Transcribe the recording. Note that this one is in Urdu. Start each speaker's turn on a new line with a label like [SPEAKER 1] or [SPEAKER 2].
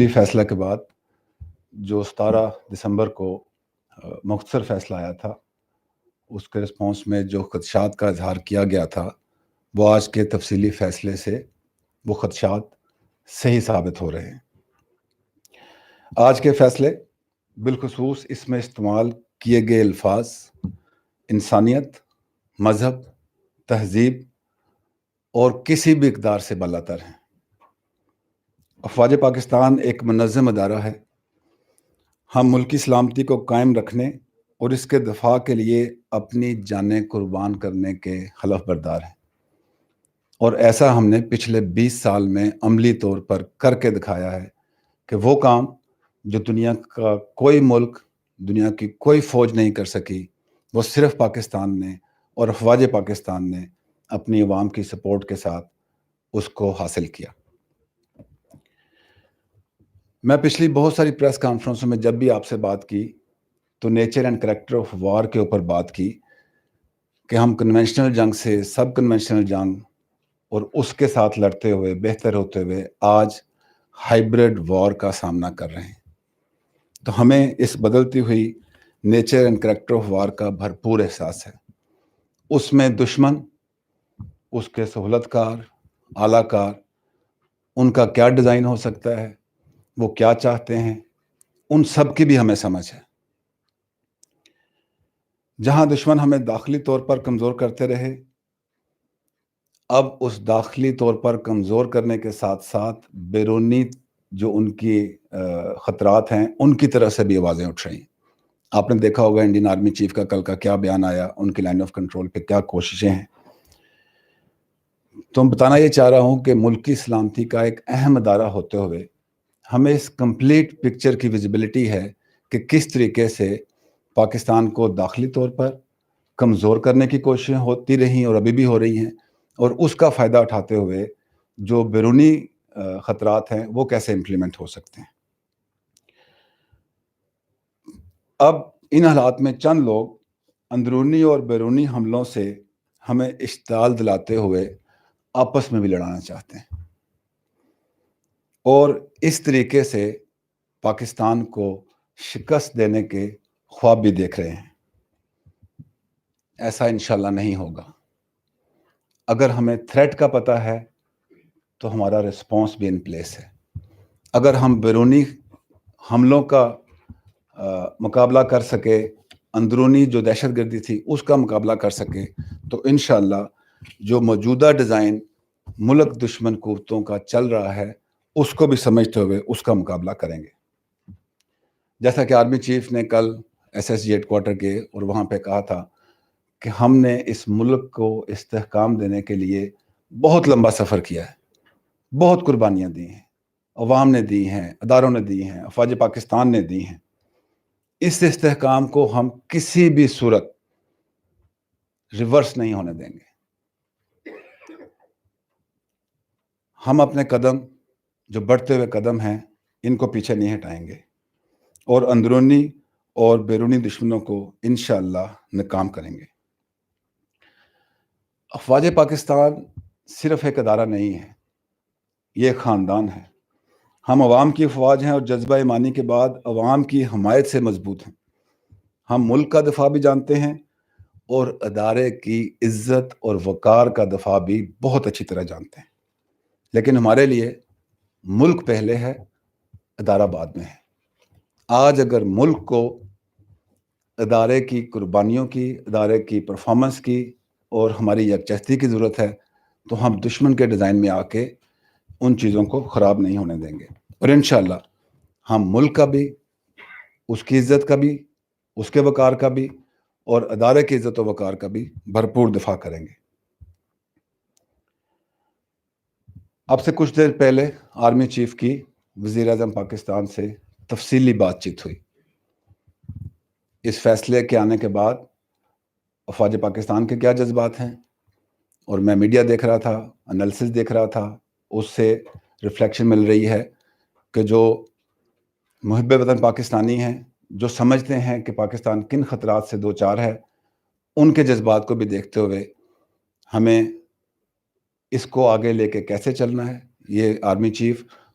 [SPEAKER 1] فیصلہ کے بعد جو 17 دسمبر کو مختصر فیصلہ آیا تھا، اس کے رسپانس میں جو خدشات کا اظہار کیا گیا تھا، وہ آج کے تفصیلی فیصلے سے وہ خدشات صحیح ثابت ہو رہے ہیں۔ آج کے فیصلے بالخصوص اس میں استعمال کیے گئے الفاظ انسانیت، مذہب، تہذیب اور کسی بھی اقدار سے بالاتر ہیں۔ افواج پاکستان ایک منظم ادارہ ہے۔ ہم ملکی سلامتی کو قائم رکھنے اور اس کے دفاع کے لیے اپنی جانیں قربان کرنے کے حلف بردار ہیں، اور ایسا ہم نے پچھلے 20 سال میں عملی طور پر کر کے دکھایا ہے کہ وہ کام جو دنیا کا کوئی ملک، دنیا کی کوئی فوج نہیں کر سکی، وہ صرف پاکستان نے اور افواج پاکستان نے اپنی عوام کی سپورٹ کے ساتھ اس کو حاصل کیا۔ میں پچھلی بہت ساری پریس کانفرنسوں میں جب بھی آپ سے بات کی تو nature and character of war کے اوپر بات کی کہ ہم کنونشنل جنگ سے سب کنونشنل جنگ اور اس کے ساتھ لڑتے ہوئے بہتر ہوتے ہوئے آج ہائبرڈ وار کا سامنا کر رہے ہیں۔ تو ہمیں اس بدلتی ہوئی nature and character of war کا بھرپور احساس ہے۔ اس میں دشمن، اس کے سہولت کار، اعلی کار، ان کا کیا ڈیزائن ہو سکتا ہے، وہ کیا چاہتے ہیں، ان سب کی بھی ہمیں سمجھ ہے۔ جہاں دشمن ہمیں داخلی طور پر کمزور کرتے رہے، اب اس داخلی طور پر کمزور کرنے کے ساتھ ساتھ بیرونی جو ان کی خطرات ہیں، ان کی طرف سے بھی آوازیں اٹھ رہی ہیں۔ آپ نے دیکھا ہوگا انڈین آرمی چیف کا کل کا کیا بیان آیا، ان کی لائن آف کنٹرول پہ کیا کوششیں ہیں۔ تو میں بتانا یہ چاہ رہا ہوں کہ ملکی سلامتی کا ایک اہم ادارہ ہوتے ہوئے ہمیں اس کمپلیٹ پکچر کی ویزیبلٹی ہے کہ کس طریقے سے پاکستان کو داخلی طور پر کمزور کرنے کی کوششیں ہوتی رہیں اور ابھی بھی ہو رہی ہیں، اور اس کا فائدہ اٹھاتے ہوئے جو بیرونی خطرات ہیں وہ کیسے امپلیمنٹ ہو سکتے ہیں۔ اب ان حالات میں چند لوگ اندرونی اور بیرونی حملوں سے ہمیں اشتعال دلاتے ہوئے آپس میں بھی لڑانا چاہتے ہیں، اور اس طریقے سے پاکستان کو شکست دینے کے خواب بھی دیکھ رہے ہیں۔ ایسا انشاءاللہ نہیں ہوگا۔ اگر ہمیں تھریٹ کا پتہ ہے تو ہمارا رسپانس بھی ان پلیس ہے۔ اگر ہم بیرونی حملوں کا مقابلہ کر سکے، اندرونی جو دہشت گردی تھی اس کا مقابلہ کر سکے، تو انشاءاللہ جو موجودہ ڈیزائن ملک دشمن قوتوں کا چل رہا ہے اس کو بھی سمجھتے ہوئے اس کا مقابلہ کریں گے۔ جیسا کہ آرمی چیف نے کل SSG ہیڈ کوارٹر کے اور وہاں پہ کہا تھا کہ ہم نے اس ملک کو استحکام دینے کے لیے بہت لمبا سفر کیا ہے، بہت قربانیاں دی ہیں، عوام نے دی ہیں، اداروں نے دی ہیں، افواج پاکستان نے دی ہیں۔ اس استحکام کو ہم کسی بھی صورت ریورس نہیں ہونے دیں گے۔ ہم اپنے قدم جو بڑھتے ہوئے قدم ہیں ان کو پیچھے نہیں ہٹائیں گے، اور اندرونی اور بیرونی دشمنوں کو انشاءاللہ ناکام کریں گے۔ افواج پاکستان صرف ایک ادارہ نہیں ہے، یہ ایک خاندان ہے۔ ہم عوام کی افواج ہیں، اور جذبہ ایمانی کے بعد عوام کی حمایت سے مضبوط ہیں۔ ہم ملک کا دفاع بھی جانتے ہیں اور ادارے کی عزت اور وقار کا دفاع بھی بہت اچھی طرح جانتے ہیں، لیکن ہمارے لیے ملک پہلے ہے، ادارہ بعد میں ہے۔ آج اگر ملک کو ادارے کی قربانیوں کی، ادارے کی پرفارمنس کی اور ہماری یکجہتی کی ضرورت ہے، تو ہم دشمن کے ڈیزائن میں آ کے ان چیزوں کو خراب نہیں ہونے دیں گے، اور انشاءاللہ ہم ملک کا بھی، اس کی عزت کا بھی، اس کے وقار کا بھی، اور ادارے کی عزت و وقار کا بھی بھرپور دفاع کریں گے۔ اب سے کچھ دیر پہلے آرمی چیف کی وزیر اعظم پاکستان سے تفصیلی بات چیت ہوئی۔ اس فیصلے کے آنے کے بعد افواج پاکستان کے کیا جذبات ہیں، اور میں میڈیا دیکھ رہا تھا، انالیسس دیکھ رہا تھا، اس سے ریفلیکشن مل رہی ہے کہ جو محب وطن پاکستانی ہیں، جو سمجھتے ہیں کہ پاکستان کن خطرات سے دوچار ہے، ان کے جذبات کو بھی دیکھتے ہوئے ہمیں اس کو آگے لے کے کیسے چلنا ہے، یہ آرمی چیف